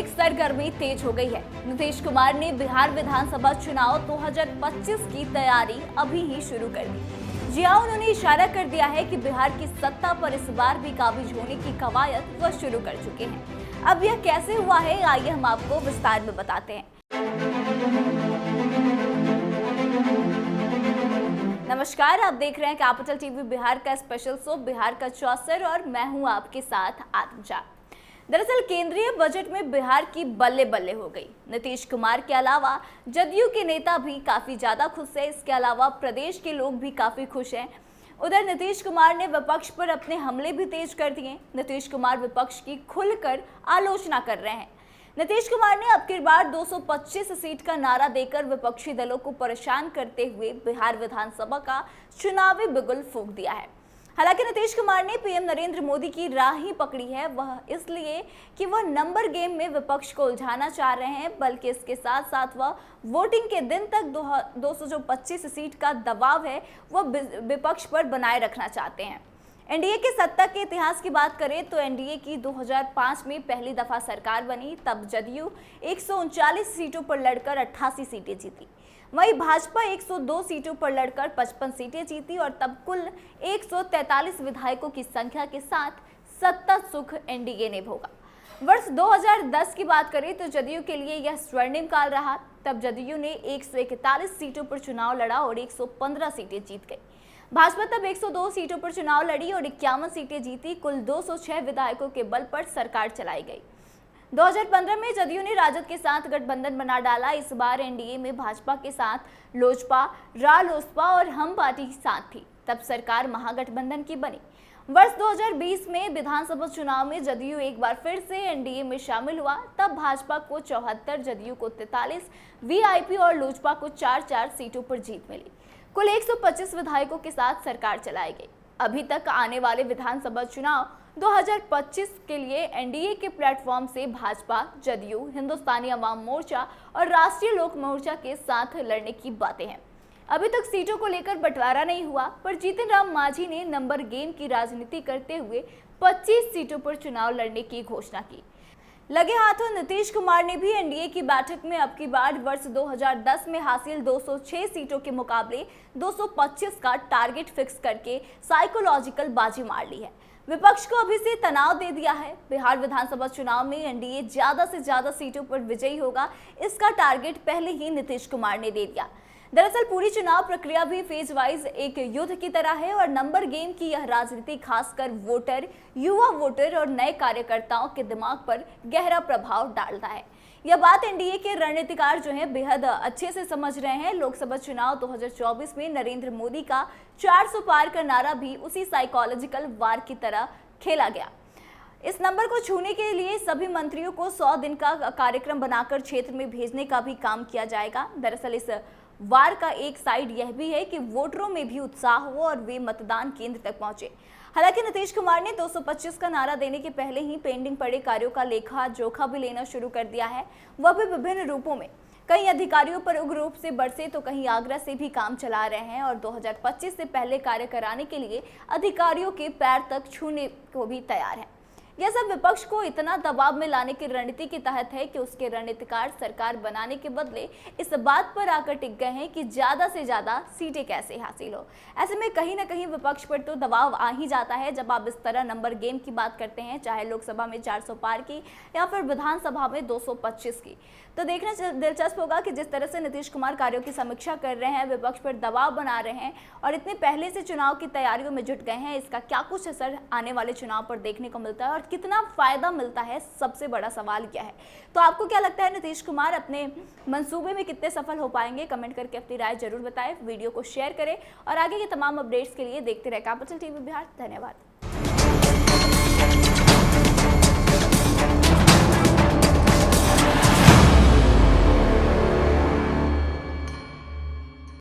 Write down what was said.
राजनीतिक सरगर्मी तेज हो गई है। नीतीश कुमार ने बिहार विधानसभा चुनाव 2025 की तैयारी अभी ही शुरू कर दी। जी हां, उन्होंने इशारा कर दिया है कि बिहार की सत्ता पर इस बार भी काबिज होने की कवायद वह शुरू कर चुके हैं। अब यह कैसे हुआ है, आइए हम आपको विस्तार में बताते हैं। नमस्कार, आप देख रहे हैं कैपिटल टीवी बिहार का स्पेशल शो बिहार का चौसर और मैं हूं आपके साथ आत्मजा। दरअसल केंद्रीय बजट में बिहार की बल्ले बल्ले हो गई। नीतीश कुमार के अलावा जदयू के नेता भी काफी ज्यादा खुश हैं। इसके अलावा प्रदेश के लोग भी काफी खुश हैं। उधर नीतीश कुमार ने विपक्ष पर अपने हमले भी तेज कर दिए। नीतीश कुमार विपक्ष की खुलकर आलोचना कर रहे हैं। नीतीश कुमार ने अब की बार 225 सीट का नारा देकर विपक्षी दलों को परेशान करते हुए बिहार विधानसभा का चुनावी बिगुल फूंक दिया है। हालांकि नीतीश कुमार ने पीएम नरेंद्र मोदी की राह ही पकड़ी है, वह इसलिए कि वह नंबर गेम में विपक्ष को उलझाना चाह रहे हैं, बल्कि इसके साथ साथ वह वोटिंग के दिन तक 225 सीट का दबाव है वह विपक्ष पर बनाए रखना चाहते हैं। एनडीए के सत्ता के इतिहास की बात करें तो एनडीए की 2005 में पहली दफा सरकार बनी। तब जदयू 139 सीटों पर लड़कर 88 सीटें जीती। वहीं भाजपा 102 सीटों पर लड़कर 55 सीटें जीती और तब कुल 143 विधायकों की संख्या के साथ सत्ता सुख एनडीए ने भोगा। वर्ष 2010 की बात करें तो जदयू के लिए यह स्वर्णिम काल रहा। तब जदयू ने 141 सीटों पर चुनाव लड़ा और 115 सीटें जीत गई। भाजपा तब 102 सीटों पर चुनाव लड़ी और 51 सीटें जीती। कुल 206 विधायकों के बल पर सरकार चलाई गई। 2015 में जदयू ने राजद के साथ गठबंधन बना डाला। इस बार एनडीए में भाजपा के साथ लोजपा, रालोसपा और हम पार्टी साथ थी। तब सरकार महागठबंधन की बनी। वर्ष 2020 में विधानसभा चुनाव में जदयू एक बार फिर से एनडीए में शामिल हुआ। तब भाजपा को 74, जदयू को 43, वीआईपी और लोजपा को 4-4 सीटों पर जीत मिली। कुल 125 विधायकों के साथ सरकार चलाई गई। अभी तक आने वाले विधानसभा चुनाव 2025 के लिए एनडीए के प्लेटफॉर्म से भाजपा, जदयू, हिंदुस्तानी अवाम मोर्चा और राष्ट्रीय लोक मोर्चा के साथ लड़ने की बातें हैं। अभी तक सीटों को लेकर बंटवारा नहीं हुआ, पर जीतन राम मांझी ने नंबर गेम की राजनीति करते हुए 25 सीटों पर चुनाव लड़ने की घोषणा की। लगे हाथों नीतीश कुमार ने भी एनडीए की बैठक में अब की बार वर्ष 2010 में हासिल 206 सीटों के मुकाबले 225 का टारगेट फिक्स करके साइकोलॉजिकल बाजी मार ली है। विपक्ष को अभी से तनाव दे दिया है। बिहार विधानसभा चुनाव में एनडीए ज्यादा से ज्यादा सीटों पर विजयी होगा, इसका टारगेट पहले ही नीतीश कुमार ने दे दिया। दरअसल पूरी चुनाव प्रक्रिया भी फेज वाइज एक युद्ध की तरह है और नंबर गेम की यह राजनीति खासकर वोटर, युवा वोटर और नए कार्यकर्ताओं के दिमाग पर गहरा प्रभाव डालता है। यह बात एनडीए के रणनीतिकार जो हैं बेहद अच्छे से समझ रहे हैं। लोकसभा चुनाव 2024 में नरेंद्र मोदी का 400 पार का नारा भी उसी साइकोलॉजिकल वार की तरह खेला गया। इस नंबर को छूने के लिए सभी मंत्रियों को 100 दिन का कार्यक्रम बनाकर क्षेत्र में भेजने का भी काम किया जाएगा। दरअसल इस वार का एक साइड यह भी है कि वोटरों में भी उत्साह हो और वे मतदान केंद्र तक पहुंचे। हालांकि नीतीश कुमार ने 225 का नारा देने के पहले ही पेंडिंग पड़े कार्यों का लेखा जोखा भी लेना शुरू कर दिया है, वह भी विभिन्न रूपों में। कई अधिकारियों पर उग्र रूप से बरसे तो कहीं आग्रह से भी काम चला रहे हैं और 2025 से पहले कार्य कराने के लिए अधिकारियों के पैर तक छूने को भी तैयार है। यह सब विपक्ष को इतना दबाव में लाने की रणनीति के तहत है कि उसके रणनीतिकार सरकार बनाने के बदले इस बात पर आकर टिक गए हैं कि ज्यादा से ज्यादा सीटें कैसे हासिल हो। ऐसे में कहीं ना कहीं विपक्ष पर तो दबाव आ ही जाता है जब आप इस तरह नंबर गेम की बात करते हैं, चाहे लोकसभा में 400 पार की या फिर विधानसभा में 225 की। तो देखना दिलचस्प होगा कि जिस तरह से नीतीश कुमार कार्यों की समीक्षा कर रहे हैं, विपक्ष पर दबाव बना रहे हैं और इतने पहले से चुनाव की तैयारियों में जुट गए हैं, इसका क्या कुछ असर आने वाले चुनाव पर देखने को मिलता है और कितना फायदा मिलता है, सबसे बड़ा सवाल क्या है। तो आपको क्या लगता है, नीतीश कुमार अपने मंसूबे में कितने सफल हो पाएंगे? कमेंट करके अपनी राय जरूर बताएं, वीडियो को शेयर करें और आगे के तमाम अपडेट्स के लिए देखते रहे कैपिटल टीवी बिहार। धन्यवाद।